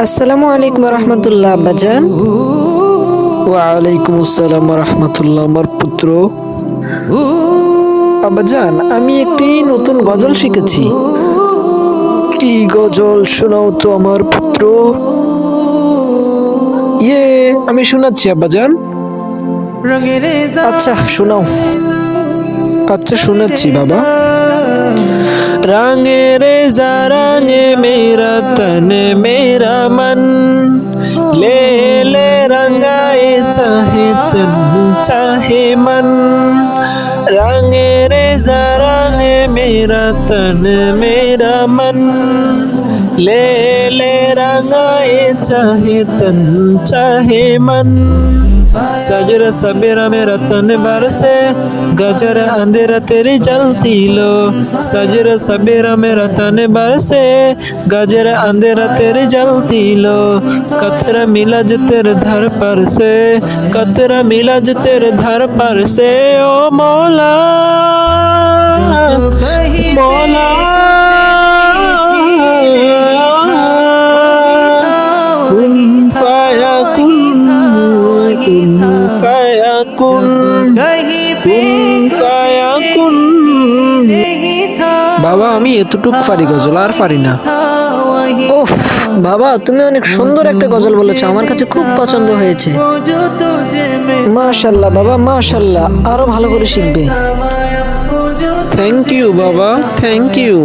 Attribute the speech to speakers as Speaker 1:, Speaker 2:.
Speaker 1: আসসালামু আলাইকুম রহমতুল্লাহ আব্বাজান।
Speaker 2: ওয়ালাইকুম আসসালাম রহমতুল্লাহ। আমার পুত্র আব্বাজান, আমি একটি নতুন গজল শিখেছি। কি গজল শোনাও তো আমার পুত্র। আমি শোনাচ্ছি আব্বাজান। আচ্ছা শোনাও। আচ্ছা শোনাচ্ছি বাবা। रंगे रेजा रंगे मेरा तन मेरा मन, ले ले रंगाए चाहे तन चाहे मन। रंगे रेजा रंगे मेरा तन मेरा मन, ले ले रंगाए चाहे तन चाहे मन। सजर सबेरा मेरा तन बरसे, गजर अंधेरा तेरी जलती लो। सजर सबेरा मेरा तन बरसे, गजर अंधेरा तेरी जलती लो। कतरा मिला जो तेरे धर पर से, कतरा मिला जो तेरे धर पर से। ओ मौला मौला বাবা, আমি এতটুক পারি গজল, আর পারি না।
Speaker 1: ওহ বাবা, তুমি অনেক সুন্দর একটা গজল বলেছো, আমার কাছে খুব পছন্দ হয়েছে। মাশাআল্লাহ বাবা, মাশাআল্লাহ, আরো ভালো করে শিখবে।
Speaker 2: থ্যাংক ইউ বাবা, থ্যাংক ইউ।